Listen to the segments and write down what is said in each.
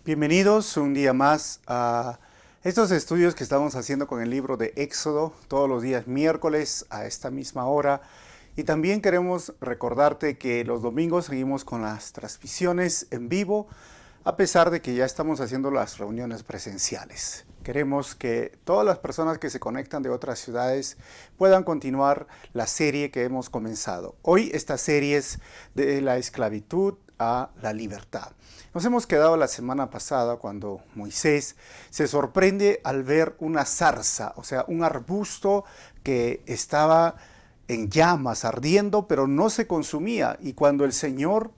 Bienvenidos un día más a estos estudios que estamos haciendo con el libro de Éxodo todos los días miércoles a esta misma hora. Y también queremos recordarte que los domingos seguimos con las transmisiones en vivo, a pesar de que ya estamos haciendo las reuniones presenciales. Queremos que todas las personas que se conectan de otras ciudades puedan continuar la serie que hemos comenzado. Hoy esta serie es de la esclavitud a la libertad. Nos hemos quedado la semana pasada cuando Moisés se sorprende al ver una zarza, o sea, un arbusto que estaba en llamas, ardiendo, pero no se consumía. Y cuando el Señor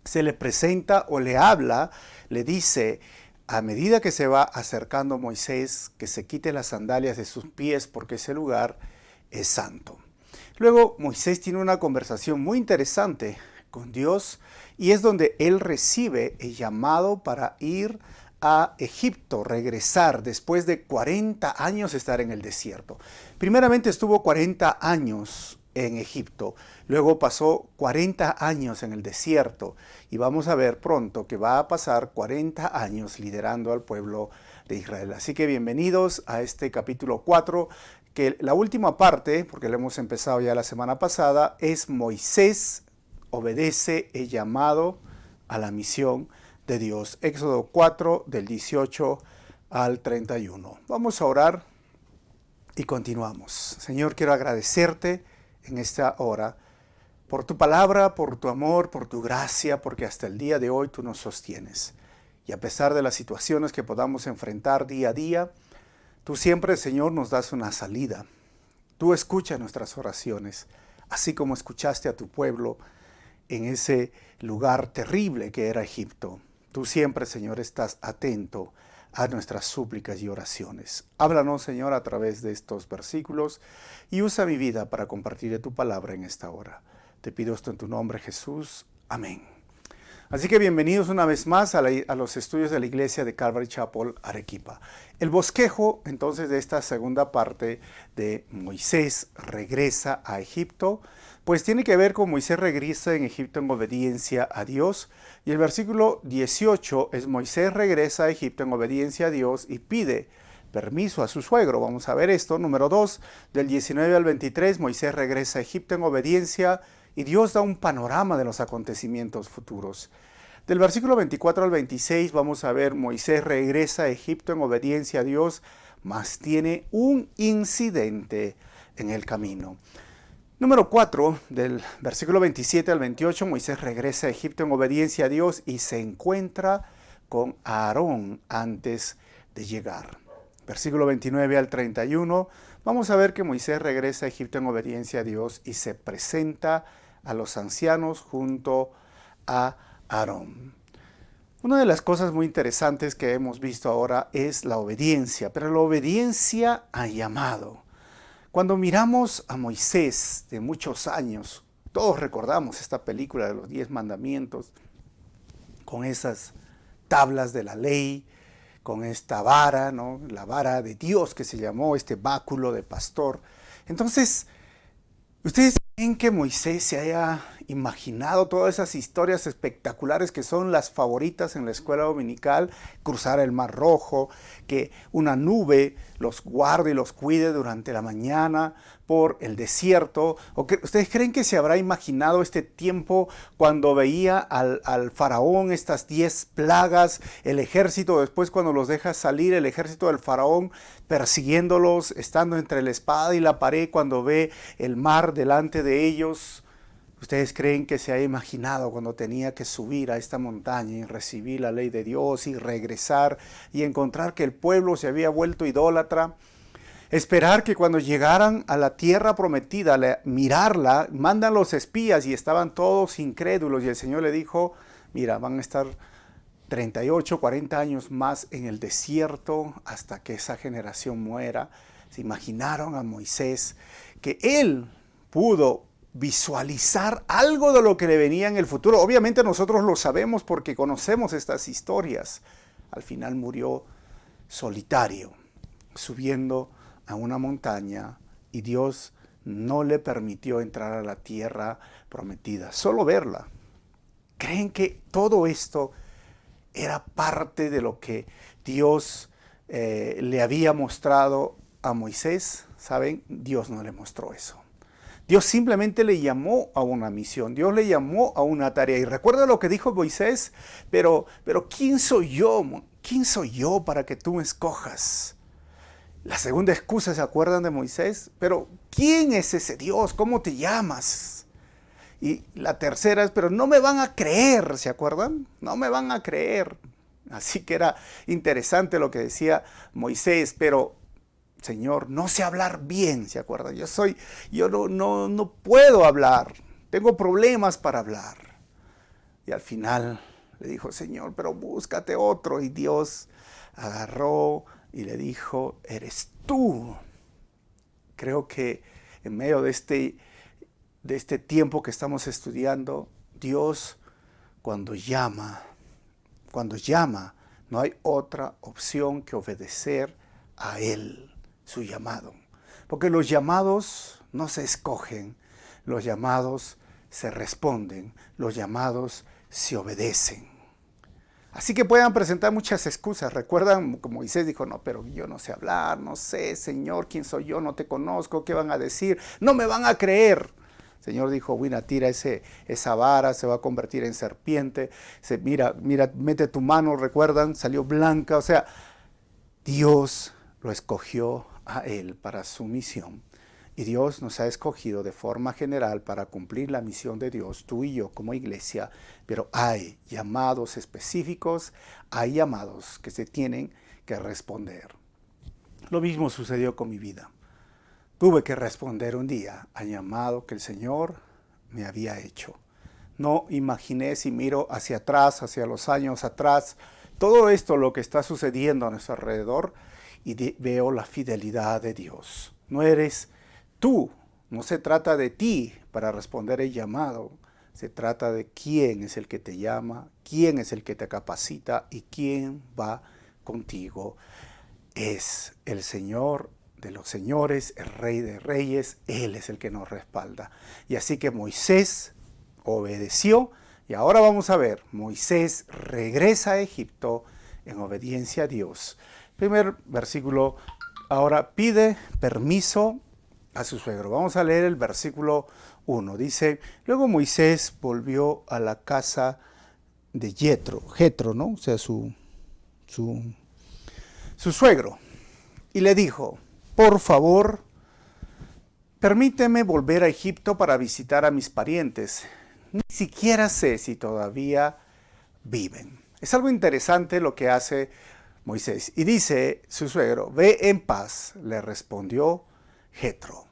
se le presenta o le habla, le dice, a medida que se va acercando Moisés, que se quite las sandalias de sus pies porque ese lugar es santo. Luego Moisés tiene una conversación muy interesante con Dios y es donde él recibe el llamado para ir a Egipto, regresar después de 40 años estar en el desierto. Primeramente estuvo 40 años en Egipto, luego pasó 40 años en el desierto y vamos a ver pronto que va a pasar 40 años liderando al pueblo de Israel. Así que bienvenidos a este capítulo 4, que la última parte, porque lo hemos empezado ya la semana pasada, es Moisés obedece el llamado a la misión de Dios. Éxodo 4 del 18 al 31. Vamos a orar y continuamos. Señor, quiero agradecerte en esta hora por tu palabra, por tu amor, por tu gracia, porque hasta el día de hoy tú nos sostienes. Y a pesar de las situaciones que podamos enfrentar día a día, tú siempre, Señor, nos das una salida. Tú escuchas nuestras oraciones, así como escuchaste a tu pueblo en ese lugar terrible que era Egipto. Tú siempre, Señor, estás atento a nuestras súplicas y oraciones. Háblanos, Señor, a través de estos versículos y usa mi vida para compartir tu palabra en esta hora. Te pido esto en tu nombre, Jesús. Amén. Así que bienvenidos una vez más a los estudios de la iglesia de Calvary Chapel, Arequipa. El bosquejo, entonces, de esta segunda parte de Moisés regresa a Egipto, pues tiene que ver con Moisés regresa en Egipto en obediencia a Dios. Y el versículo 18 es Moisés regresa a Egipto en obediencia a Dios y pide permiso a su suegro. Vamos a ver esto. Número 2, del 19 al 23, Moisés regresa a Egipto en obediencia y Dios da un panorama de los acontecimientos futuros. Del versículo 24 al 26 vamos a ver Moisés regresa a Egipto en obediencia a Dios, mas tiene un incidente en el camino. Número 4, del versículo 27 al 28, Moisés regresa a Egipto en obediencia a Dios y se encuentra con Aarón antes de llegar. Versículo 29 al 31, vamos a ver que Moisés regresa a Egipto en obediencia a Dios y se presenta a los ancianos junto a Aarón. Una de las cosas muy interesantes que hemos visto ahora es la obediencia, pero la obediencia a llamado. Cuando miramos a Moisés de muchos años, todos recordamos esta película de los 10 mandamientos, con esas tablas de la ley, con esta vara, ¿no? La vara de Dios que se llamó este báculo de pastor. Entonces, ¿ustedes creen que Moisés se haya imaginado todas esas historias espectaculares que son las favoritas en la escuela dominical? Cruzar el Mar Rojo, que una nube los guarde y los cuide durante la mañana por el desierto. ¿Ustedes creen que se habrá imaginado este tiempo cuando veía al faraón, estas 10 plagas, el ejército, después cuando los deja salir, el ejército del faraón persiguiéndolos, estando entre la espada y la pared, cuando ve el mar delante de ellos? ¿Ustedes creen que se ha imaginado cuando tenía que subir a esta montaña y recibir la ley de Dios y regresar y encontrar que el pueblo se había vuelto idólatra? Esperar que cuando llegaran a la tierra prometida, mirarla, mandan los espías y estaban todos incrédulos y el Señor le dijo, mira, van a estar 38, 40 años más en el desierto hasta que esa generación muera. Se imaginaron a Moisés que él pudo visualizar algo de lo que le venía en el futuro. Obviamente nosotros lo sabemos porque conocemos estas historias. Al final murió solitario, subiendo a una montaña y Dios no le permitió entrar a la tierra prometida, solo verla. ¿Creen que todo esto era parte de lo que Dios le había mostrado a Moisés. ¿Saben? Dios no le mostró eso. Dios simplemente le llamó a una misión, Dios le llamó a una tarea. Y recuerda lo que dijo Moisés, pero ¿quién soy yo? ¿Quién soy yo para que tú me escojas? La segunda excusa, ¿se acuerdan de Moisés? Pero ¿quién es ese Dios? ¿Cómo te llamas? Y la tercera es, pero no me van a creer, ¿se acuerdan? No me van a creer. Así que era interesante lo que decía Moisés, pero Señor, no sé hablar bien, ¿se acuerdan? Yo no puedo hablar, tengo problemas para hablar. Y al final le dijo, Señor, pero búscate otro. Y Dios agarró y le dijo, eres tú. Creo que en medio de este tiempo que estamos estudiando, Dios cuando llama, no hay otra opción que obedecer a Él, su llamado. Porque los llamados no se escogen, los llamados se responden, los llamados se obedecen. Así que puedan presentar muchas excusas. Recuerdan, como Moisés dijo, no, pero yo no sé hablar, no sé, Señor, ¿quién soy yo? No te conozco, ¿qué van a decir? No me van a creer. El Señor dijo, bueno, tira esa vara, se va a convertir en serpiente. Mira, mete tu mano, recuerdan, salió blanca. O sea, Dios lo escogió a Él para su misión. Y Dios nos ha escogido de forma general para cumplir la misión de Dios, tú y yo como iglesia, pero hay llamados específicos, hay llamados que se tienen que responder. Lo mismo sucedió con mi vida. Tuve que responder un día al llamado que el Señor me había hecho. No imaginé, si miro hacia atrás, hacia los años atrás, todo esto lo que está sucediendo a nuestro alrededor, y veo la fidelidad de Dios. No eres tú, no se trata de ti para responder el llamado, se trata de quién es el que te llama, quién es el que te capacita y quién va contigo. Es el Señor de los señores, el Rey de reyes, Él es el que nos respalda. Y así que Moisés obedeció y ahora vamos a ver, Moisés regresa a Egipto en obediencia a Dios. Primer versículo, ahora pide permiso a su suegro. Vamos a leer el versículo 1. Dice, luego Moisés volvió a la casa de Jetro, ¿no? O sea, su suegro. Y le dijo, por favor, permíteme volver a Egipto para visitar a mis parientes. Ni siquiera sé si todavía viven. Es algo interesante lo que hace Moisés. Y dice su suegro, ve en paz, le respondió Jetro.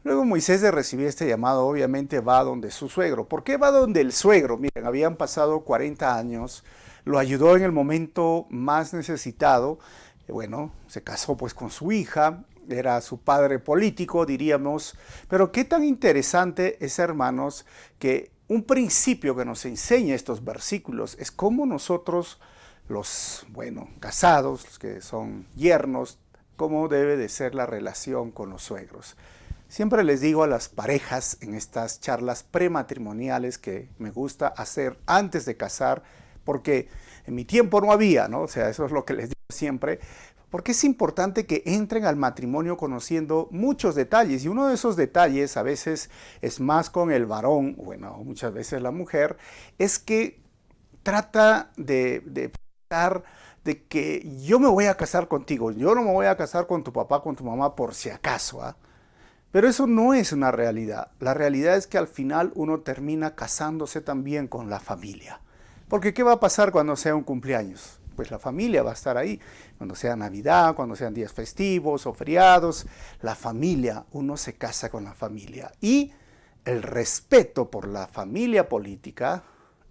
Luego Moisés, de recibir este llamado, obviamente va donde su suegro. ¿Por qué va donde el suegro? Miren, habían pasado 40 años, lo ayudó en el momento más necesitado. Bueno, se casó pues con su hija, era su padre político, diríamos. Pero qué tan interesante es, hermanos, que un principio que nos enseña estos versículos es cómo nosotros, los, casados, los que son yernos, cómo debe de ser la relación con los suegros. Siempre les digo a las parejas en estas charlas prematrimoniales que me gusta hacer antes de casar, porque en mi tiempo no había, ¿no? O sea, eso es lo que les digo siempre, porque es importante que entren al matrimonio conociendo muchos detalles, y uno de esos detalles a veces es más con el varón, muchas veces la mujer, es que trata de que yo me voy a casar contigo, yo no me voy a casar con tu papá, con tu mamá por si acaso, ¿ah? Pero eso no es una realidad. La realidad es que al final uno termina casándose también con la familia. Porque ¿qué va a pasar cuando sea un cumpleaños? Pues la familia va a estar ahí. Cuando sea Navidad, cuando sean días festivos o feriados, la familia, uno se casa con la familia. Y el respeto por la familia política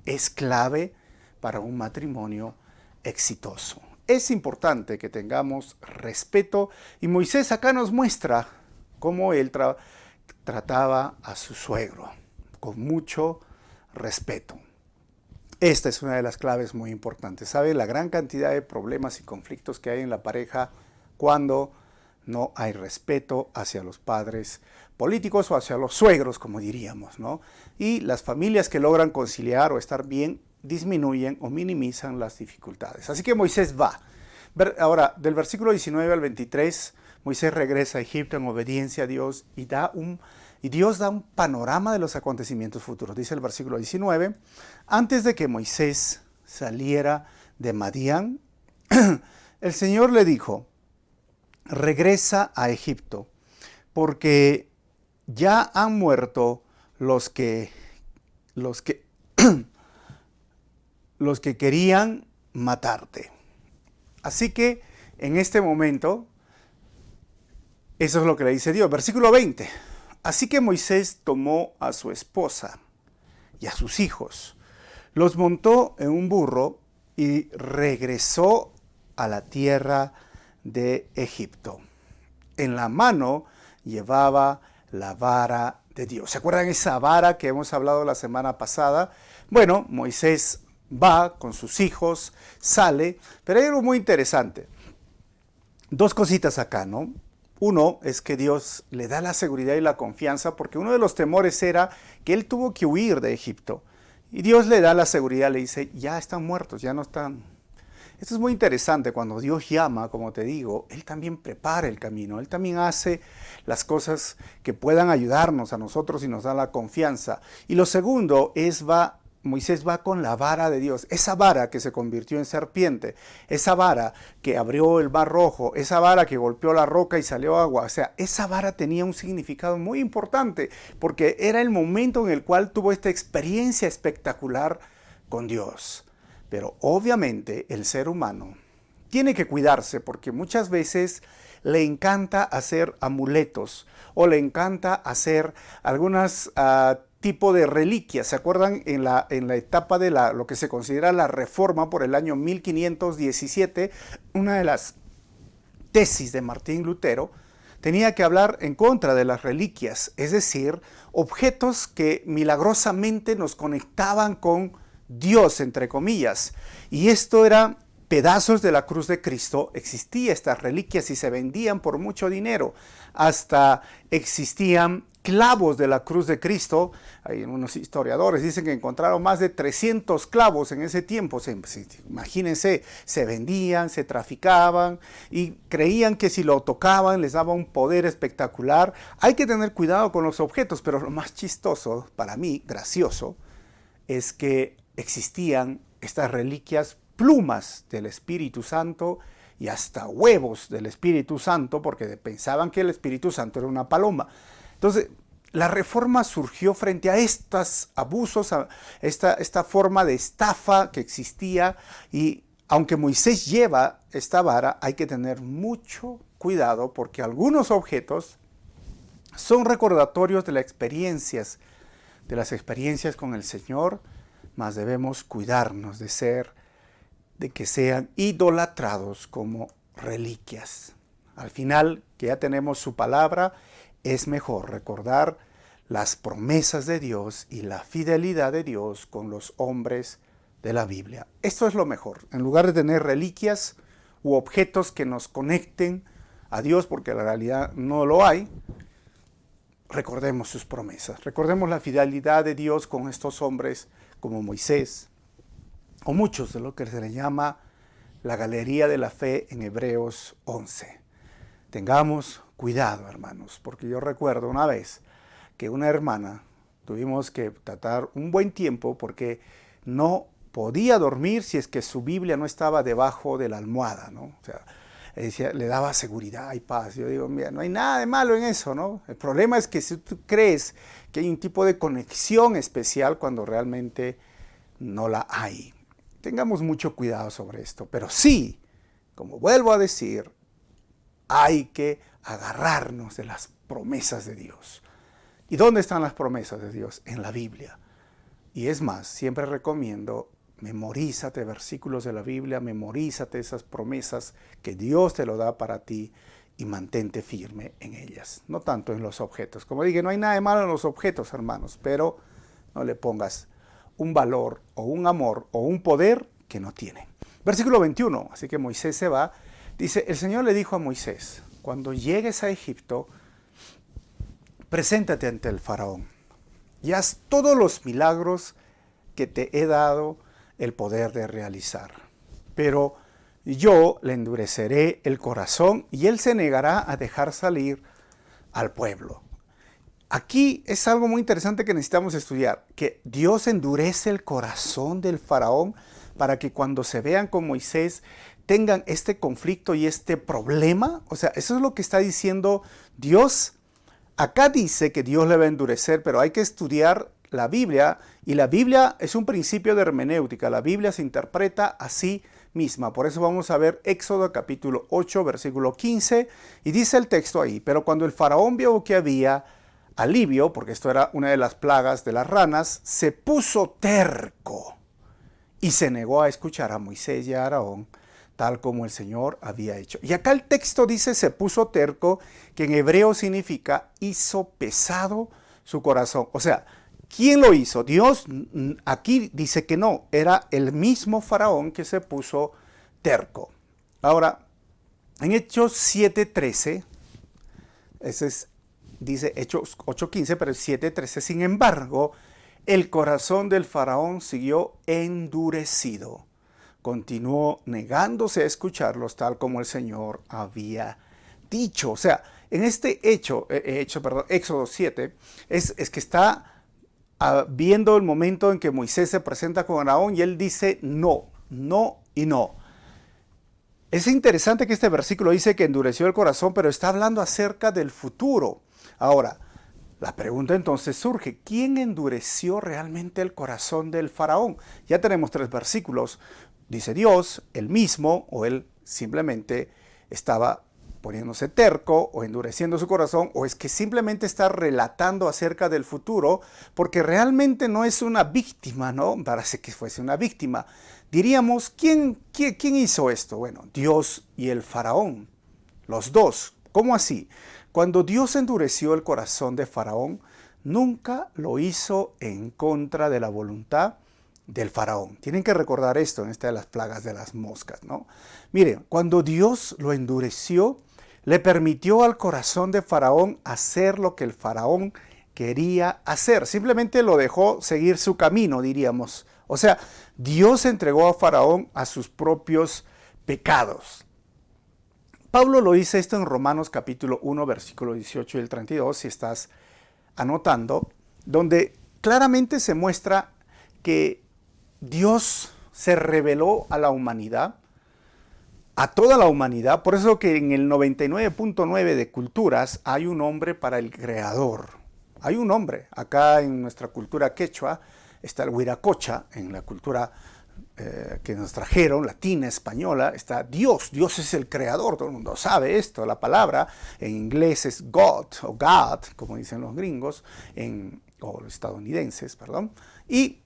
es clave para un matrimonio exitoso. Es importante que tengamos respeto, y Moisés acá nos muestra cómo él trataba a su suegro, con mucho respeto. Esta es una de las claves muy importantes. ¿Sabe la gran cantidad de problemas y conflictos que hay en la pareja cuando no hay respeto hacia los padres políticos o hacia los suegros, como diríamos, ¿no? Y las familias que logran conciliar o estar bien disminuyen o minimizan las dificultades. Así que Moisés va. Ahora, del versículo 19 al 23, Moisés regresa a Egipto en obediencia a Dios y Dios da un panorama de los acontecimientos futuros. Dice el versículo 19, antes de que Moisés saliera de Madián, el Señor le dijo, regresa a Egipto, porque ya han muerto los que querían matarte. Así que en este momento, eso es lo que le dice Dios. Versículo 20. Así que Moisés tomó a su esposa y a sus hijos, los montó en un burro y regresó a la tierra de Egipto. En la mano llevaba la vara de Dios. ¿Se acuerdan esa vara que hemos hablado la semana pasada? Bueno, Moisés va con sus hijos, sale, pero hay algo muy interesante. Dos cositas acá, ¿no? Uno es que Dios le da la seguridad y la confianza, porque uno de los temores era que él tuvo que huir de Egipto. Y Dios le da la seguridad, le dice, ya están muertos, ya no están. Esto es muy interesante, cuando Dios llama, como te digo, Él también prepara el camino, Él también hace las cosas que puedan ayudarnos a nosotros y nos da la confianza. Y lo segundo es, Moisés va con la vara de Dios, esa vara que se convirtió en serpiente, esa vara que abrió el mar rojo, esa vara que golpeó la roca y salió agua. O sea, esa vara tenía un significado muy importante porque era el momento en el cual tuvo esta experiencia espectacular con Dios. Pero obviamente el ser humano tiene que cuidarse porque muchas veces le encanta hacer amuletos o le encanta hacer algunas tipo de reliquias. ¿Se acuerdan en la etapa de lo que se considera la Reforma por el año 1517? Una de las tesis de Martín Lutero tenía que hablar en contra de las reliquias, es decir, objetos que milagrosamente nos conectaban con Dios, entre comillas. Y esto era pedazos de la cruz de Cristo. Existían estas reliquias y se vendían por mucho dinero. Hasta existían clavos de la cruz de Cristo. Hay unos historiadores dicen que encontraron más de 300 clavos en ese tiempo. Imagínense, se vendían, se traficaban y creían que si lo tocaban les daba un poder espectacular. Hay que tener cuidado con los objetos, pero lo más chistoso, para mí, gracioso, es que existían estas reliquias, plumas del Espíritu Santo y hasta huevos del Espíritu Santo, porque pensaban que el Espíritu Santo era una paloma. Entonces, la Reforma surgió frente a estos abusos, a esta forma de estafa que existía, y aunque Moisés lleva esta vara, hay que tener mucho cuidado porque algunos objetos son recordatorios de las experiencias con el Señor, mas debemos cuidarnos de que sean idolatrados como reliquias. Al final, que ya tenemos su palabra, es mejor recordar las promesas de Dios y la fidelidad de Dios con los hombres de la Biblia. Esto es lo mejor. En lugar de tener reliquias u objetos que nos conecten a Dios, porque en la realidad no lo hay, recordemos sus promesas. Recordemos la fidelidad de Dios con estos hombres como Moisés, o muchos de lo que se le llama la galería de la fe en Hebreos 11. Tengamos cuidado, hermanos, porque yo recuerdo una vez que una hermana tuvimos que tratar un buen tiempo porque no podía dormir si es que su Biblia no estaba debajo de la almohada, ¿no? O sea, le daba seguridad y paz. Yo digo, mira, no hay nada de malo en eso, ¿no? El problema es que si tú crees que hay un tipo de conexión especial cuando realmente no la hay. Tengamos mucho cuidado sobre esto, pero sí, como vuelvo a decir, hay que agarrarnos de las promesas de Dios. ¿Y dónde están las promesas de Dios? En la Biblia. Y es más, siempre recomiendo, memorízate versículos de la Biblia, memorízate esas promesas que Dios te lo da para ti y mantente firme en ellas. No tanto en los objetos. Como dije, no hay nada de malo en los objetos, hermanos, pero no le pongas un valor o un amor o un poder que no tiene. Versículo 21, así que Moisés se va. Dice, el Señor le dijo a Moisés, cuando llegues a Egipto, preséntate ante el faraón y haz todos los milagros que te he dado el poder de realizar. Pero yo le endureceré el corazón y él se negará a dejar salir al pueblo. Aquí es algo muy interesante que necesitamos estudiar, que Dios endurece el corazón del faraón para que cuando se vean con Moisés tengan este conflicto y este problema. O sea, eso es lo que está diciendo Dios. Acá dice que Dios le va a endurecer, pero hay que estudiar la Biblia, y la Biblia es un principio de hermenéutica. La Biblia se interpreta así misma. Por eso vamos a ver Éxodo capítulo 8, versículo 15, y dice el texto ahí: pero cuando el faraón vio que había alivio, porque esto era una de las plagas de las ranas, se puso terco y se negó a escuchar a Moisés y a Aarón, tal como el Señor había hecho. Y acá el texto dice se puso terco, que en hebreo significa hizo pesado su corazón. O sea, ¿quién lo hizo? Dios. Aquí dice que no, era el mismo faraón que se puso terco. Ahora, en Hechos 7:13, ese es, dice Hechos 8:15, pero 7:13, sin embargo, el corazón del faraón siguió endurecido. Continuó negándose a escucharlos tal como el Señor había dicho. O sea, en este Éxodo 7, es que está viendo el momento en que Moisés se presenta con Aarón y él dice no, no y no. Es interesante que este versículo dice que endureció el corazón, pero está hablando acerca del futuro. Ahora, la pregunta entonces surge: ¿quién endureció realmente el corazón del faraón? Ya tenemos 3 versículos. Dice Dios, él mismo, o él simplemente estaba poniéndose terco o endureciendo su corazón, o es que simplemente está relatando acerca del futuro, porque realmente no es una víctima, ¿no? Parece que fuese una víctima. Diríamos, ¿quién hizo esto? Bueno, Dios y el faraón, los dos. ¿Cómo así? Cuando Dios endureció el corazón de Faraón, nunca lo hizo en contra de la voluntad del faraón. Tienen que recordar esto en esta de las plagas de las moscas, ¿no? Miren, cuando Dios lo endureció, le permitió al corazón de Faraón hacer lo que el faraón quería hacer. Simplemente lo dejó seguir su camino, diríamos. O sea, Dios entregó a Faraón a sus propios pecados. Pablo lo dice esto en Romanos capítulo 1, versículo 18 y el 32, si estás anotando, donde claramente se muestra que Dios se reveló a la humanidad, a toda la humanidad. Por eso que en el 99.9 de culturas hay un nombre para el creador. Hay un nombre. Acá en nuestra cultura quechua está el huiracocha, en la cultura que nos trajeron, latina, española, está Dios. Dios es el creador, todo el mundo sabe esto. La palabra en inglés es God, o God, como dicen los gringos, o los estadounidenses, perdón, y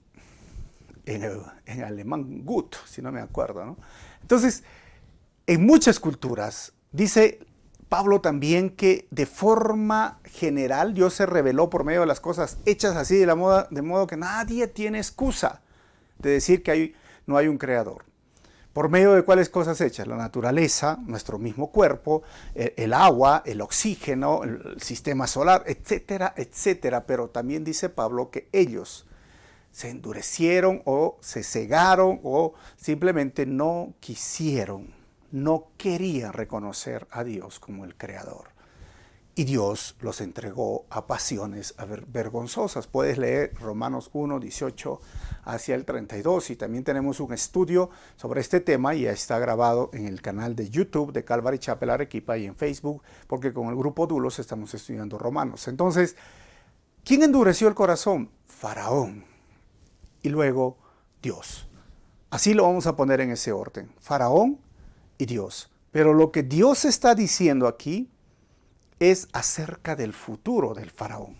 en alemán Gut, si no me acuerdo, ¿no? Entonces, en muchas culturas, dice Pablo también que de forma general Dios se reveló por medio de las cosas hechas así de modo que nadie tiene excusa de decir que no hay un creador. ¿Por medio de cuáles cosas hechas? La naturaleza, nuestro mismo cuerpo, el agua, el oxígeno, el sistema solar, etcétera, etcétera. Pero también dice Pablo que ellos se endurecieron o se cegaron o simplemente no quisieron, no querían reconocer a Dios como el creador. Y Dios los entregó a pasiones vergonzosas. Puedes leer Romanos 1, 18 hacia el 32. Y también tenemos un estudio sobre este tema y ya está grabado en el canal de YouTube de Calvary Chapel Arequipa y en Facebook, porque con el grupo Dulos estamos estudiando Romanos. Entonces, ¿quién endureció el corazón? Faraón. Y luego Dios. Así lo vamos a poner en ese orden. Faraón y Dios. Pero lo que Dios está diciendo aquí es acerca del futuro del faraón.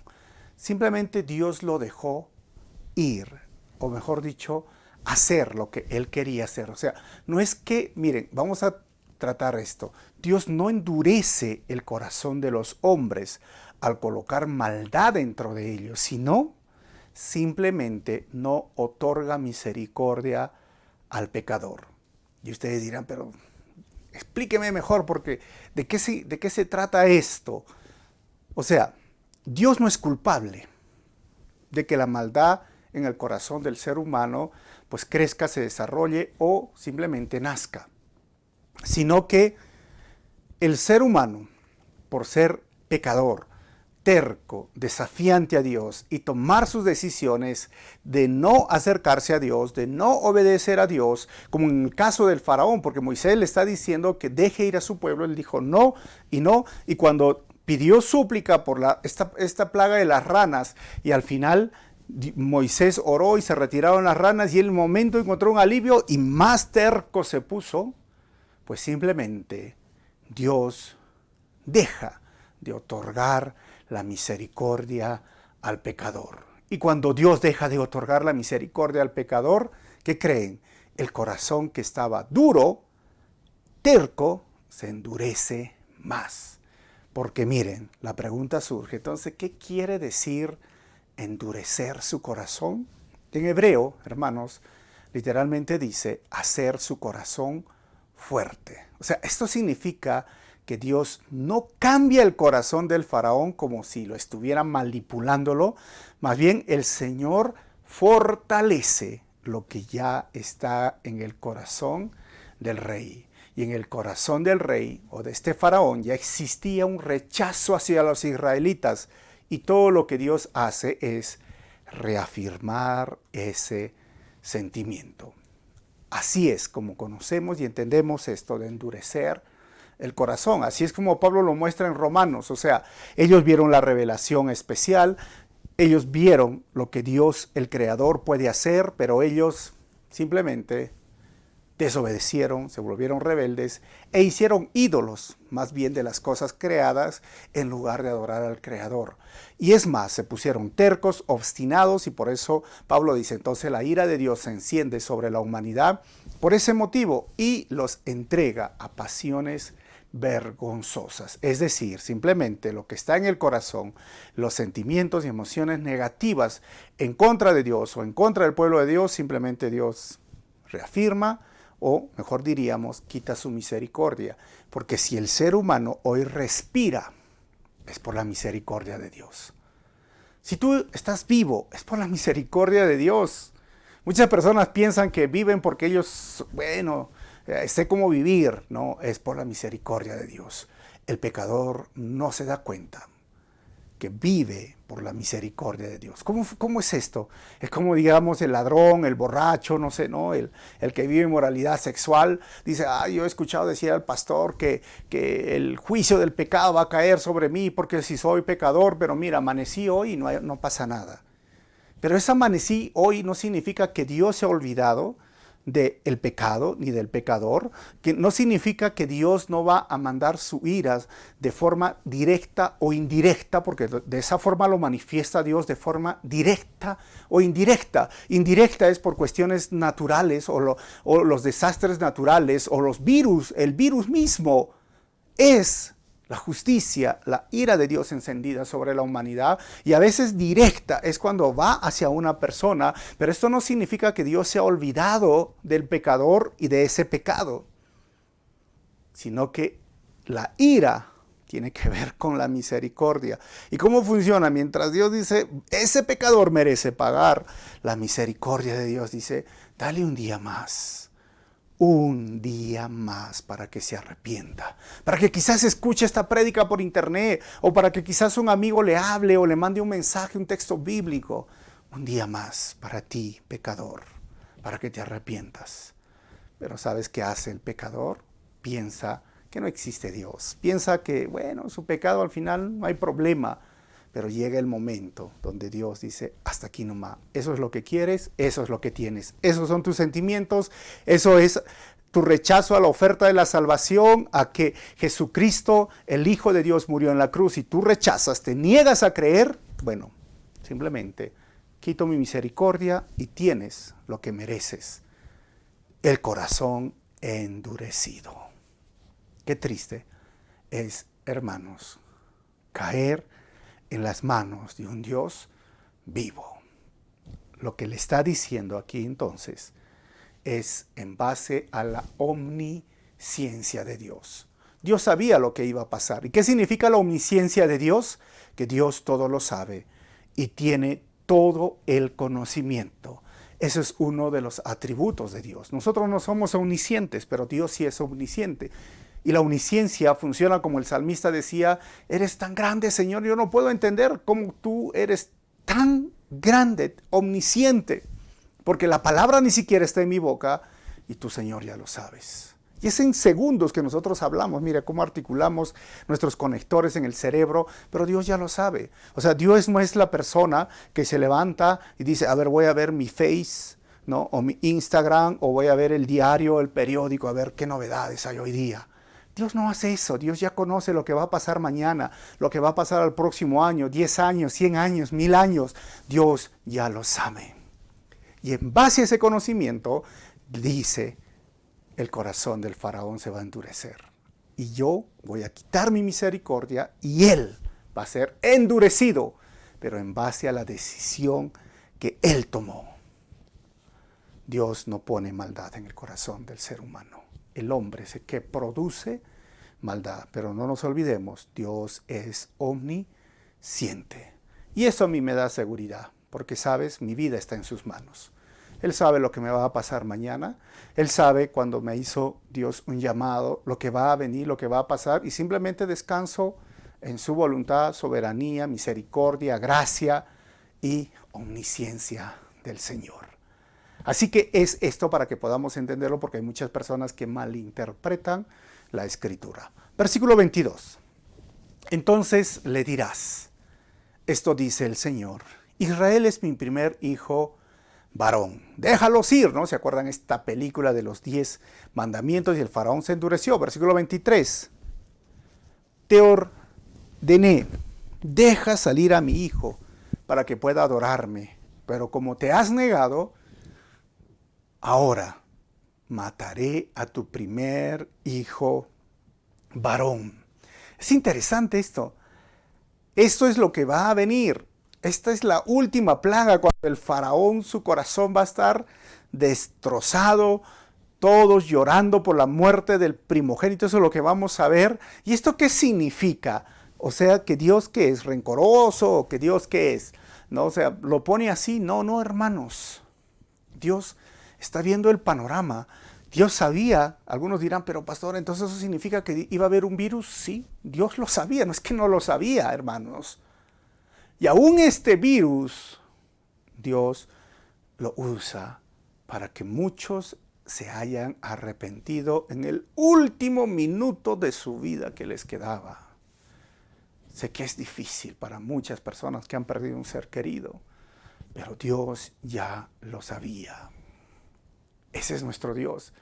Simplemente Dios lo dejó ir, o mejor dicho, hacer lo que él quería hacer. O sea, no es que, miren, vamos a tratar esto. Dios no endurece el corazón de los hombres al colocar maldad dentro de ellos, sino simplemente no otorga misericordia al pecador. Y ustedes dirán, pero explíqueme mejor, porque ¿de qué se trata esto? O sea, Dios no es culpable de que la maldad en el corazón del ser humano pues crezca, se desarrolle o simplemente nazca, sino que el ser humano, por ser pecador, terco, desafiante a Dios y tomar sus decisiones de no acercarse a Dios, de no obedecer a Dios, como en el caso del faraón, porque Moisés le está diciendo que deje ir a su pueblo, él dijo no, y cuando pidió súplica por esta plaga de las ranas, y al final Moisés oró y se retiraron las ranas, y en el momento encontró un alivio y más terco se puso, pues simplemente Dios deja de otorgar la misericordia al pecador. Y cuando Dios deja de otorgar la misericordia al pecador, ¿qué creen? El corazón que estaba duro, terco, se endurece más. Porque miren, la pregunta surge, entonces, ¿qué quiere decir endurecer su corazón? En hebreo, hermanos, literalmente dice hacer su corazón fuerte. O sea, esto significa que Dios no cambia el corazón del faraón como si lo estuviera manipulándolo, más bien el Señor fortalece lo que ya está en el corazón del rey. Y en el corazón del rey o de este faraón ya existía un rechazo hacia los israelitas, y todo lo que Dios hace es reafirmar ese sentimiento. Así es como conocemos y entendemos esto de endurecer el corazón. Así es como Pablo lo muestra en Romanos. O sea, ellos vieron la revelación especial, ellos vieron lo que Dios, el Creador, puede hacer, pero ellos simplemente desobedecieron, se volvieron rebeldes e hicieron ídolos más bien de las cosas creadas en lugar de adorar al Creador. Y es más, se pusieron tercos, obstinados, y por eso Pablo dice, entonces la ira de Dios se enciende sobre la humanidad por ese motivo y los entrega a pasiones vergonzosas. Es decir, simplemente lo que está en el corazón, los sentimientos y emociones negativas en contra de Dios o en contra del pueblo de Dios, simplemente Dios reafirma, o mejor diríamos, quita su misericordia. Porque si el ser humano hoy respira, es por la misericordia de Dios. Si tú estás vivo, es por la misericordia de Dios. Muchas personas piensan que viven porque ellos, sé cómo vivir. No, es por la misericordia de Dios. El pecador no se da cuenta que vive por la misericordia de Dios. ¿Cómo es esto? Es como, digamos, el ladrón, el borracho, no sé, ¿no? El que vive inmoralidad sexual. Dice, yo he escuchado decir al pastor que el juicio del pecado va a caer sobre mí porque si soy pecador, pero mira, amanecí hoy y no pasa nada. Pero ese amanecí hoy no significa que Dios se ha olvidado del pecado ni del pecador, que no significa que Dios no va a mandar su ira de forma directa o indirecta, porque de esa forma lo manifiesta Dios de forma directa o indirecta. Indirecta es por cuestiones naturales o los desastres naturales o los virus, el virus mismo es la justicia, la ira de Dios encendida sobre la humanidad, y a veces directa es cuando va hacia una persona, pero esto no significa que Dios se ha olvidado del pecador y de ese pecado, sino que la ira tiene que ver con la misericordia. ¿Y cómo funciona? Mientras Dios dice, ese pecador merece pagar, la misericordia de Dios dice, dale un día más para que se arrepienta, para que quizás escuche esta prédica por internet, o para que quizás un amigo le hable o le mande un mensaje, un texto bíblico. Un día más para ti, pecador, para que te arrepientas. Pero ¿sabes qué hace el pecador? Piensa que no existe Dios, piensa que, su pecado al final no hay problema. Pero llega el momento donde Dios dice, hasta aquí nomás, eso es lo que quieres, eso es lo que tienes, esos son tus sentimientos, eso es tu rechazo a la oferta de la salvación, a que Jesucristo, el Hijo de Dios, murió en la cruz, y tú rechazas, te niegas a creer, simplemente quito mi misericordia y tienes lo que mereces, el corazón endurecido. Qué triste es, hermanos, caer en las manos de un Dios vivo. Lo que le está diciendo aquí entonces es en base a la omnisciencia de Dios. Dios sabía lo que iba a pasar. ¿Y qué significa la omnisciencia de Dios? Que Dios todo lo sabe y tiene todo el conocimiento. Ese es uno de los atributos de Dios. Nosotros no somos omniscientes, pero Dios sí es omnisciente. Y la omnisciencia funciona como el salmista decía, eres tan grande, Señor, yo no puedo entender cómo tú eres tan grande, omnisciente, porque la palabra ni siquiera está en mi boca y tú, Señor, ya lo sabes. Y es en segundos que nosotros hablamos, mira cómo articulamos nuestros conectores en el cerebro, pero Dios ya lo sabe. O sea, Dios no es la persona que se levanta y dice, a ver, voy a ver mi Face, ¿no? O mi Instagram, o voy a ver el diario, el periódico, a ver qué novedades hay hoy día. Dios no hace eso. Dios ya conoce lo que va a pasar mañana, lo que va a pasar al próximo año, 10 años, 100 años, 1000 años. Dios ya lo sabe. Y en base a ese conocimiento, dice, el corazón del faraón se va a endurecer. Y yo voy a quitar mi misericordia y él va a ser endurecido, pero en base a la decisión que él tomó. Dios no pone maldad en el corazón del ser humano. El hombre es el que produce maldad, pero no nos olvidemos, Dios es omnisciente. Y eso a mí me da seguridad, porque sabes, mi vida está en sus manos. Él sabe lo que me va a pasar mañana. Él sabe cuando me hizo Dios un llamado, lo que va a venir, lo que va a pasar, y simplemente descanso en su voluntad, soberanía, misericordia, gracia y omnisciencia del Señor. Así que es esto para que podamos entenderlo, porque hay muchas personas que malinterpretan la Escritura. Versículo 22. Entonces le dirás, esto dice el Señor, Israel es mi primer hijo varón. Déjalos ir, ¿no? ¿Se acuerdan esta película de los 10 mandamientos y el faraón se endureció? Versículo 23. Te ordené, deja salir a mi hijo para que pueda adorarme, pero como te has negado, ahora mataré a tu primer hijo varón. Es interesante esto. Esto es lo que va a venir. Esta es la última plaga cuando el faraón, su corazón va a estar destrozado, todos llorando por la muerte del primogénito. Eso es lo que vamos a ver. ¿Y esto qué significa? O sea, que Dios ¿qué es? ¿Rencoroso? ¿Que Dios qué es? ¿No? O sea, lo pone así. No, no, hermanos. Dios está viendo el panorama. Dios sabía, algunos dirán, pero pastor, entonces eso significa que iba a haber un virus. Sí, Dios lo sabía, no es que no lo sabía, hermanos. Y aún este virus, Dios lo usa para que muchos se hayan arrepentido en el último minuto de su vida que les quedaba. Sé que es difícil para muchas personas que han perdido un ser querido, pero Dios ya lo sabía. Ese es nuestro Dios.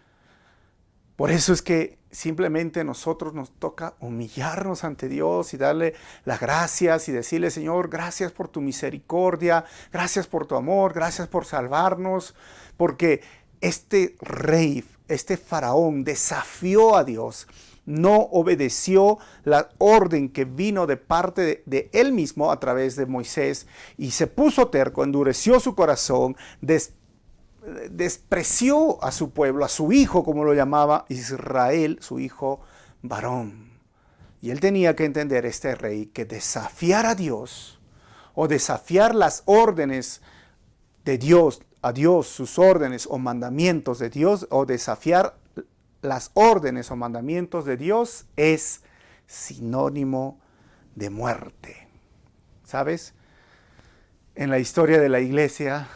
Por eso es que simplemente nosotros nos toca humillarnos ante Dios y darle las gracias y decirle, Señor, gracias por tu misericordia, gracias por tu amor, gracias por salvarnos, porque este rey, este faraón desafió a Dios, no obedeció la orden que vino de parte de él mismo a través de Moisés y se puso terco, endureció su corazón, despreció a su pueblo, a su hijo, como lo llamaba Israel, su hijo varón. Y él tenía que entender, este rey, que desafiar a Dios o desafiar las órdenes de Dios, a Dios, sus órdenes o mandamientos de Dios, o desafiar las órdenes o mandamientos de Dios es sinónimo de muerte. ¿Sabes? En la historia de la iglesia,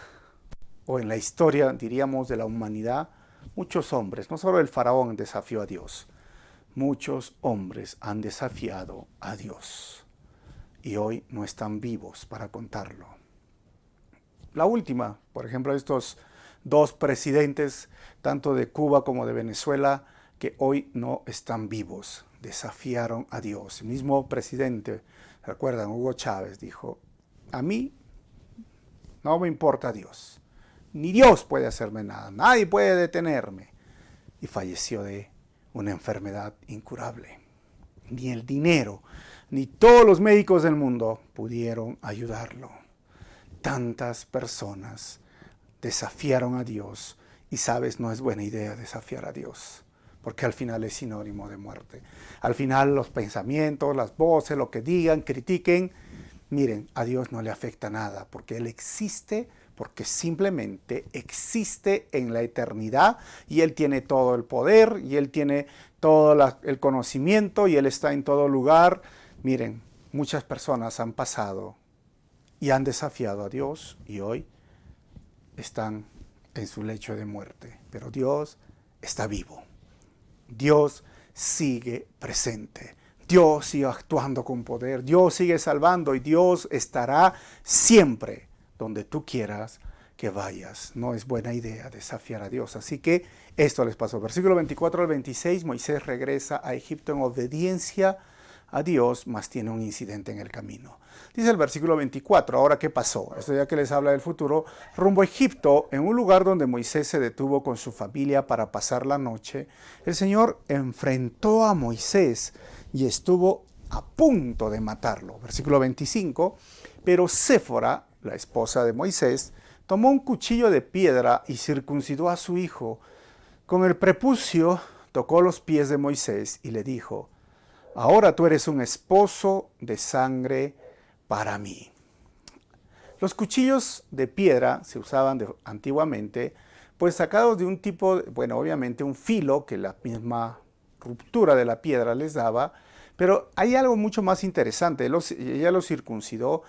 o en la historia, diríamos, de la humanidad, muchos hombres, no solo el faraón desafió a Dios, muchos hombres han desafiado a Dios y hoy no están vivos para contarlo. La última, por ejemplo, estos dos presidentes, tanto de Cuba como de Venezuela, que hoy no están vivos, desafiaron a Dios. El mismo presidente, ¿recuerdan? Hugo Chávez dijo, a mí no me importa Dios. Ni Dios puede hacerme nada, nadie puede detenerme. Y falleció de una enfermedad incurable. Ni el dinero, ni todos los médicos del mundo pudieron ayudarlo. Tantas personas desafiaron a Dios y sabes, no es buena idea desafiar a Dios, porque al final es sinónimo de muerte. Al final los pensamientos, las voces, lo que digan, critiquen, miren, a Dios no le afecta nada, porque Él existe porque simplemente existe en la eternidad y Él tiene todo el poder y Él tiene todo el conocimiento y Él está en todo lugar. Miren, muchas personas han pasado y han desafiado a Dios y hoy están en su lecho de muerte, pero Dios está vivo. Dios sigue presente. Dios sigue actuando con poder. Dios sigue salvando y Dios estará siempre donde tú quieras que vayas. No es buena idea desafiar a Dios. Así que esto les pasó. Versículo 24 al 26, Moisés regresa a Egipto en obediencia a Dios, mas tiene un incidente en el camino. Dice el versículo 24, ahora ¿qué pasó? Esto ya que les habla del futuro, rumbo a Egipto, en un lugar donde Moisés se detuvo con su familia para pasar la noche, el Señor enfrentó a Moisés y estuvo a punto de matarlo. Versículo 25, pero Séfora, la esposa de Moisés, tomó un cuchillo de piedra y circuncidó a su hijo. Con el prepucio tocó los pies de Moisés y le dijo, ahora tú eres un esposo de sangre para mí. Los cuchillos de piedra se usaban antiguamente, pues sacados de un tipo, bueno, obviamente un filo que la misma ruptura de la piedra les daba, pero hay algo mucho más interesante. Ella lo circuncidó.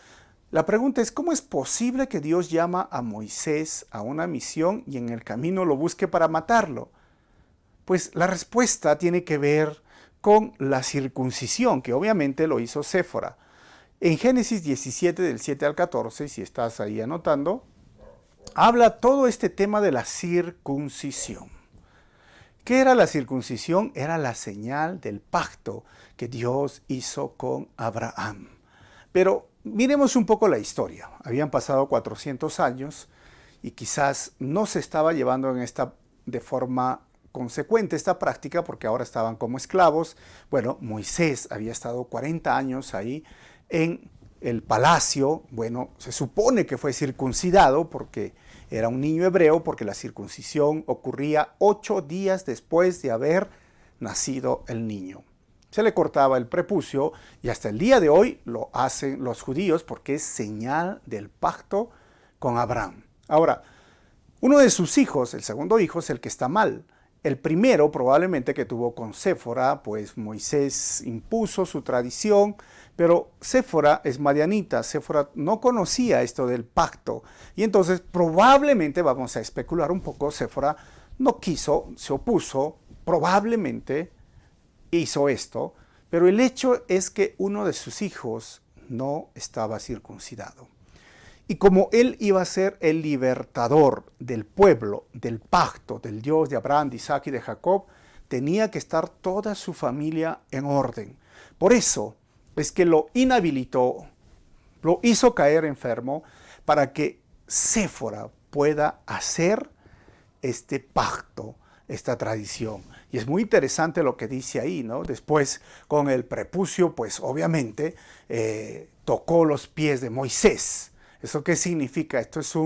La pregunta es, ¿cómo es posible que Dios llama a Moisés a una misión y en el camino lo busque para matarlo? Pues la respuesta tiene que ver con la circuncisión, que obviamente lo hizo Séfora. En Génesis 17, del 7 al 14, si estás ahí anotando, habla todo este tema de la circuncisión. ¿Qué era la circuncisión? Era la señal del pacto que Dios hizo con Abraham. Pero miremos un poco la historia. Habían pasado 400 años y quizás no se estaba llevando de forma consecuente esta práctica porque ahora estaban como esclavos. Bueno, Moisés había estado 40 años ahí en el palacio. Bueno, se supone que fue circuncidado porque era un niño hebreo, porque la circuncisión ocurría 8 días después de haber nacido el niño. Se le cortaba el prepucio y hasta el día de hoy lo hacen los judíos porque es señal del pacto con Abraham. Ahora, uno de sus hijos, el segundo hijo, es el que está mal. El primero probablemente que tuvo con Séfora, pues Moisés impuso su tradición, pero Séfora es madianita, Séfora no conocía esto del pacto y entonces probablemente, vamos a especular un poco, Séfora no quiso, se opuso, probablemente hizo esto, pero el hecho es que uno de sus hijos no estaba circuncidado. Y como él iba a ser el libertador del pueblo, del pacto, del Dios de Abraham, de Isaac y de Jacob, tenía que estar toda su familia en orden. Por eso es que lo inhabilitó, lo hizo caer enfermo para que Séfora pueda hacer este pacto, esta tradición. Y es muy interesante lo que dice ahí, ¿no? Después, con el prepucio, pues obviamente tocó los pies de Moisés. ¿Eso qué significa? Esto es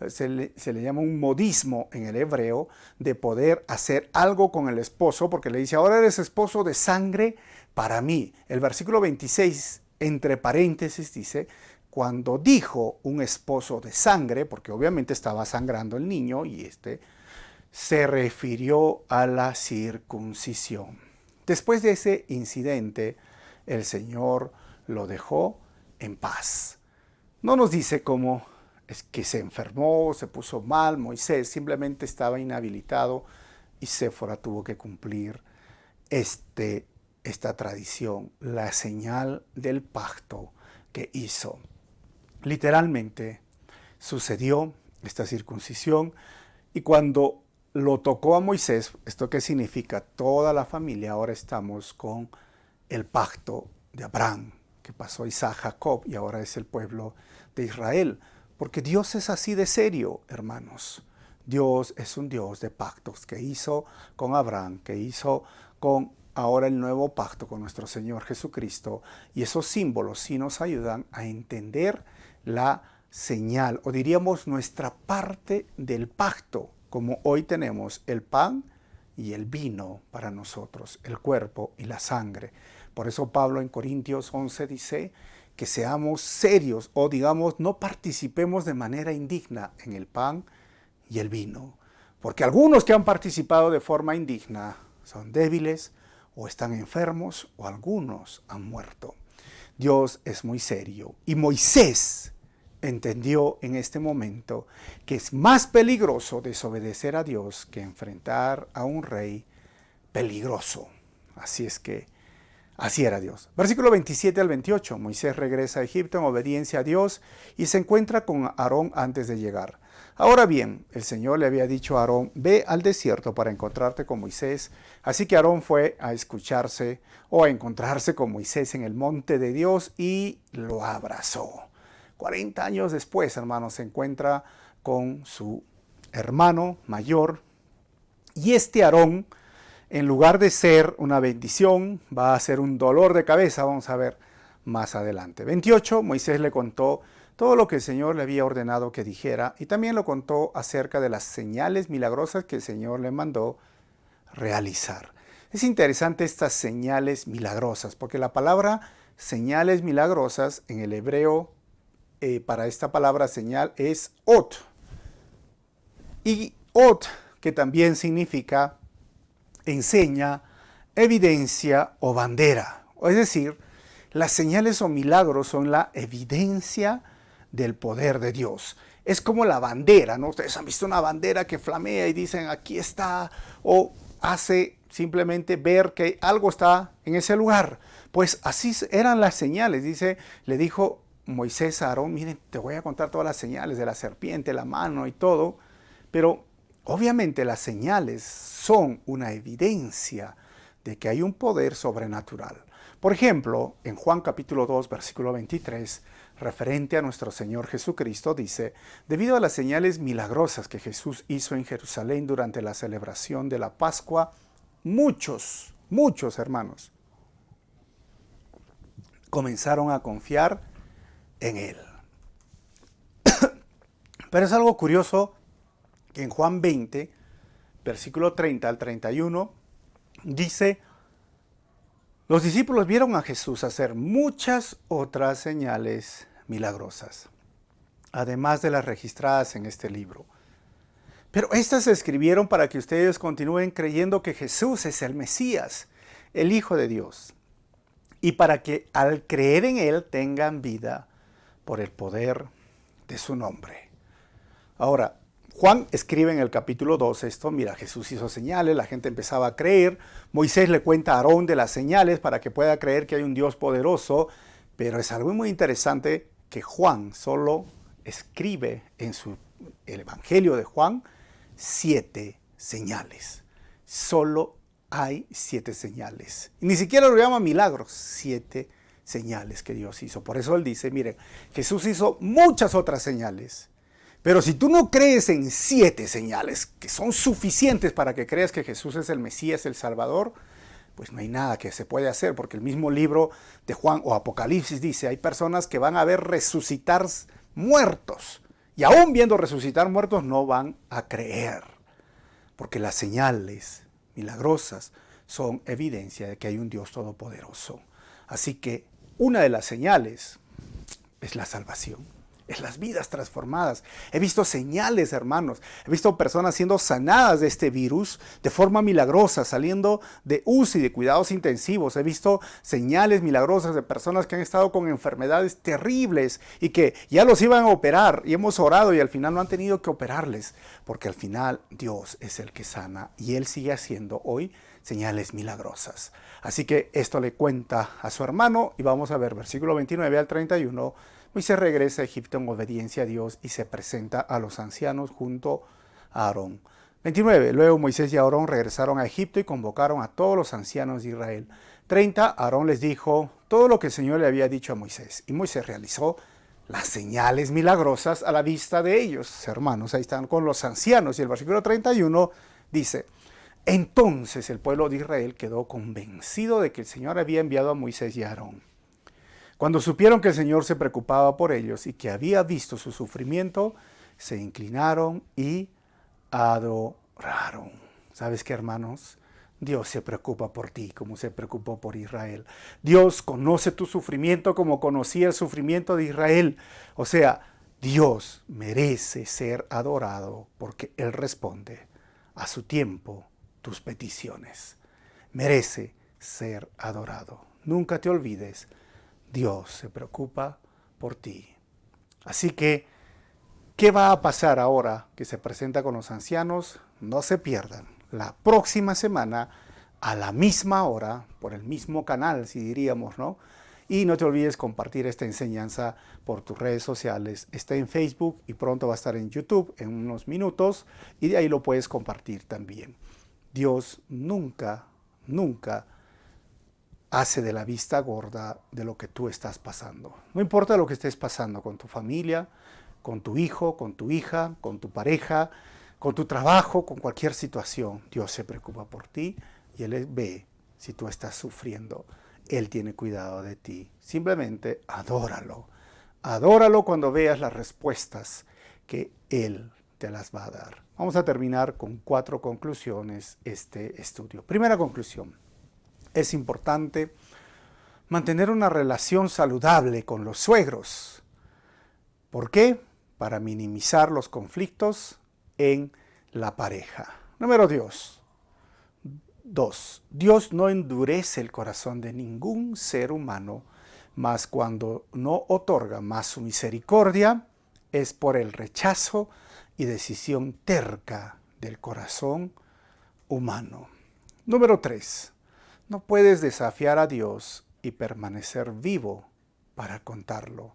se le llama un modismo en el hebreo de poder hacer algo con el esposo, porque le dice, ahora eres esposo de sangre para mí. El versículo 26, entre paréntesis, dice, cuando dijo un esposo de sangre, porque obviamente estaba sangrando el niño y se refirió a la circuncisión. Después de ese incidente, el Señor lo dejó en paz. No nos dice cómo es que se enfermó, se puso mal Moisés, simplemente estaba inhabilitado y Séfora tuvo que cumplir esta tradición, la señal del pacto que hizo. Literalmente sucedió esta circuncisión y cuando lo tocó a Moisés, ¿esto qué significa? Toda la familia ahora estamos con el pacto de Abraham, que pasó Isaac, Jacob y ahora es el pueblo de Israel. Porque Dios es así de serio, hermanos. Dios es un Dios de pactos que hizo con Abraham, que hizo con ahora el nuevo pacto con nuestro Señor Jesucristo. Y esos símbolos sí nos ayudan a entender la señal, o diríamos nuestra parte del pacto, como hoy tenemos el pan y el vino para nosotros, el cuerpo y la sangre. Por eso Pablo en Corintios 11 dice que seamos serios o digamos no participemos de manera indigna en el pan y el vino. Porque algunos que han participado de forma indigna son débiles o están enfermos o algunos han muerto. Dios es muy serio y Moisés entendió en este momento que es más peligroso desobedecer a Dios que enfrentar a un rey peligroso. Así es que así era Dios. Versículo 27 al 28. Moisés regresa a Egipto en obediencia a Dios y se encuentra con Aarón antes de llegar. Ahora bien, el Señor le había dicho a Aarón, ve al desierto para encontrarte con Moisés. Así que Aarón fue a escucharse o a encontrarse con Moisés en el monte de Dios y lo abrazó. 40 años después, hermanos, se encuentra con su hermano mayor y este Aarón, en lugar de ser una bendición, va a ser un dolor de cabeza, vamos a ver más adelante. 28, Moisés le contó todo lo que el Señor le había ordenado que dijera y también lo contó acerca de las señales milagrosas que el Señor le mandó realizar. Es interesante estas señales milagrosas, porque la palabra señales milagrosas en el hebreo para esta palabra señal es ot. Y ot, que también significa enseña, evidencia o bandera. Es decir, las señales o milagros son la evidencia del poder de Dios. Es como la bandera, ¿no? Ustedes han visto una bandera que flamea y dicen aquí está, o hace simplemente ver que algo está en ese lugar. Pues así eran las señales. Le dijo Moisés a Aarón, miren, te voy a contar todas las señales de la serpiente, la mano y todo, pero obviamente las señales son una evidencia de que hay un poder sobrenatural. Por ejemplo, en Juan capítulo 2, versículo 23, referente a nuestro Señor Jesucristo, dice, debido a las señales milagrosas que Jesús hizo en Jerusalén durante la celebración de la Pascua, muchos hermanos comenzaron a confiar en Él. Pero es algo curioso que en Juan 20, versículo 30 al 31, dice, los discípulos vieron a Jesús hacer muchas otras señales milagrosas, además de las registradas en este libro. Pero estas se escribieron para que ustedes continúen creyendo que Jesús es el Mesías, el Hijo de Dios, y para que al creer en Él tengan vida por el poder de su nombre. Ahora, Juan escribe en el capítulo 2 esto, mira, Jesús hizo señales, la gente empezaba a creer, Moisés le cuenta a Aarón de las señales para que pueda creer que hay un Dios poderoso, pero es algo muy interesante que Juan solo escribe en el Evangelio de Juan 7 señales. Solo hay 7 señales. Y ni siquiera lo llama milagros, 7 señales que Dios hizo. Por eso él dice, miren, Jesús hizo muchas otras señales. Pero si tú no crees en 7 señales que son suficientes para que creas que Jesús es el Mesías, el Salvador, pues no hay nada que se puede hacer, porque el mismo libro de Juan o Apocalipsis dice, hay personas que van a ver resucitar muertos, y aún viendo resucitar muertos no van a creer, porque las señales milagrosas son evidencia de que hay un Dios todopoderoso. Así que una de las señales es la salvación. Es las vidas transformadas. He visto señales, hermanos. He visto personas siendo sanadas de este virus de forma milagrosa, saliendo de UCI, de cuidados intensivos. He visto señales milagrosas de personas que han estado con enfermedades terribles y que ya los iban a operar. Y hemos orado y al final no han tenido que operarles. Porque al final Dios es el que sana y Él sigue haciendo hoy señales milagrosas. Así que esto le cuenta a su hermano y vamos a ver versículo 29 al 31. Moisés regresa a Egipto en obediencia a Dios y se presenta a los ancianos junto a Aarón. 29. Luego Moisés y Aarón regresaron a Egipto y convocaron a todos los ancianos de Israel. 30. Aarón les dijo todo lo que el Señor le había dicho a Moisés. Y Moisés realizó las señales milagrosas a la vista de ellos. Hermanos, ahí están con los ancianos. Y el versículo 31 dice, entonces el pueblo de Israel quedó convencido de que el Señor había enviado a Moisés y a Aarón. Cuando supieron que el Señor se preocupaba por ellos y que había visto su sufrimiento, se inclinaron y adoraron. ¿Sabes qué, hermanos? Dios se preocupa por ti como se preocupó por Israel. Dios conoce tu sufrimiento como conocía el sufrimiento de Israel. O sea, Dios merece ser adorado porque Él responde a su tiempo tus peticiones. Merece ser adorado. Nunca te olvides, Dios se preocupa por ti. Así que, ¿qué va a pasar ahora que se presenta con los ancianos? No se pierdan. La próxima semana, a la misma hora, por el mismo canal, si diríamos, ¿no? Y no te olvides compartir esta enseñanza por tus redes sociales. Está en Facebook y pronto va a estar en YouTube en unos minutos y de ahí lo puedes compartir también. Dios nunca, nunca hace de la vista gorda de lo que tú estás pasando. No importa lo que estés pasando con tu familia, con tu hijo, con tu hija, con tu pareja, con tu trabajo, con cualquier situación. Dios se preocupa por ti y Él ve si tú estás sufriendo. Él tiene cuidado de ti. Simplemente adóralo. Adóralo cuando veas las respuestas que Él te las va a dar. Vamos a terminar con 4 conclusiones este estudio. Primera conclusión. Es importante mantener una relación saludable con los suegros. ¿Por qué? Para minimizar los conflictos en la pareja. Número 2. Dios no endurece el corazón de ningún ser humano, mas cuando no otorga más su misericordia, es por el rechazo y decisión terca del corazón humano. Número 3. No puedes desafiar a Dios y permanecer vivo para contarlo.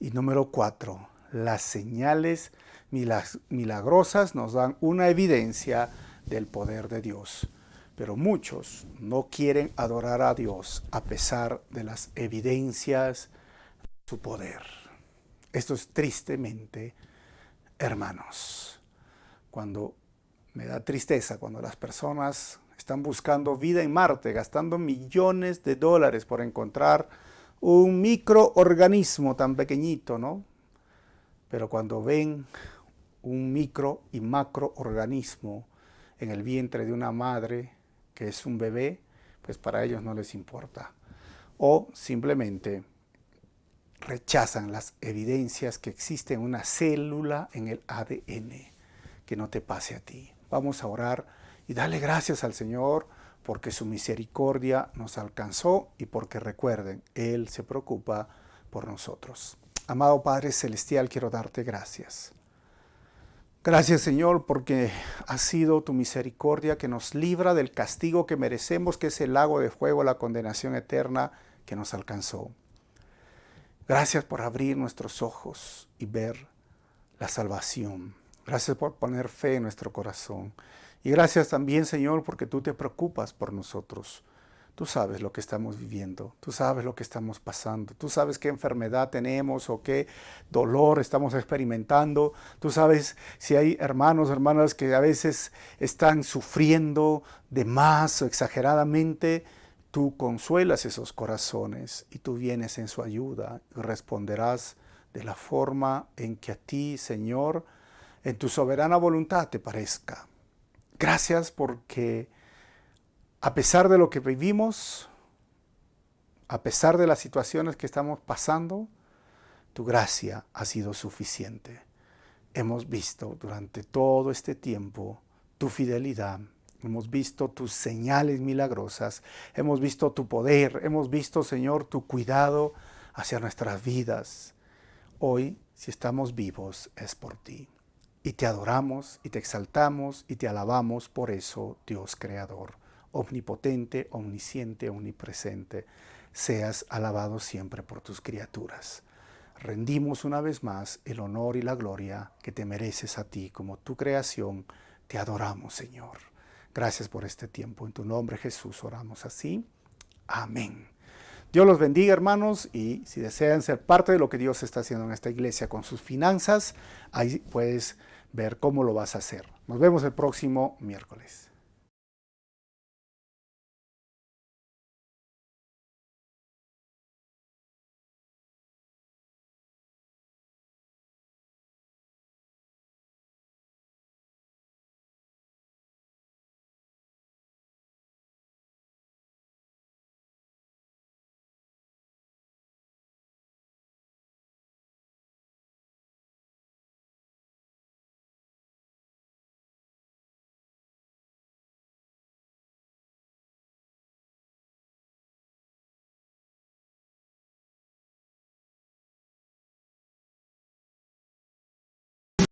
Y número 4. Las señales milagrosas nos dan una evidencia del poder de Dios. Pero muchos no quieren adorar a Dios a pesar de las evidencias de su poder. Esto es tristemente, hermanos. Cuando me da tristeza, cuando las personas están buscando vida en Marte, gastando millones de dólares por encontrar un microorganismo tan pequeñito, ¿no? Pero cuando ven un micro y macroorganismo en el vientre de una madre, que es un bebé, pues para ellos no les importa. O simplemente rechazan las evidencias que existe una célula en el ADN. Que no te pase a ti. Vamos a orar y darle gracias al Señor porque su misericordia nos alcanzó y porque recuerden, Él se preocupa por nosotros. Amado Padre Celestial, quiero darte gracias. Gracias, Señor, porque ha sido tu misericordia que nos libra del castigo que merecemos, que es el lago de fuego, la condenación eterna que nos alcanzó. Gracias por abrir nuestros ojos y ver la salvación. Gracias por poner fe en nuestro corazón. Y gracias también, Señor, porque tú te preocupas por nosotros. Tú sabes lo que estamos viviendo, tú sabes lo que estamos pasando, tú sabes qué enfermedad tenemos o qué dolor estamos experimentando, tú sabes si hay hermanos, hermanas que a veces están sufriendo de más o exageradamente. Tú consuelas esos corazones y tú vienes en su ayuda y responderás de la forma en que a ti, Señor, en tu soberana voluntad te parezca. Gracias porque a pesar de lo que vivimos, a pesar de las situaciones que estamos pasando, tu gracia ha sido suficiente. Hemos visto durante todo este tiempo tu fidelidad, hemos visto tus señales milagrosas, hemos visto tu poder, hemos visto, Señor, tu cuidado hacia nuestras vidas. Hoy, si estamos vivos, es por ti. Y te adoramos, y te exaltamos, y te alabamos por eso, Dios Creador. Omnipotente, omnisciente, omnipresente, seas alabado siempre por tus criaturas. Rendimos una vez más el honor y la gloria que te mereces a ti como tu creación. Te adoramos, Señor. Gracias por este tiempo. En tu nombre, Jesús, oramos así. Amén. Dios los bendiga, hermanos, y si desean ser parte de lo que Dios está haciendo en esta iglesia con sus finanzas, ahí puedes ver cómo lo vas a hacer. Nos vemos el próximo miércoles.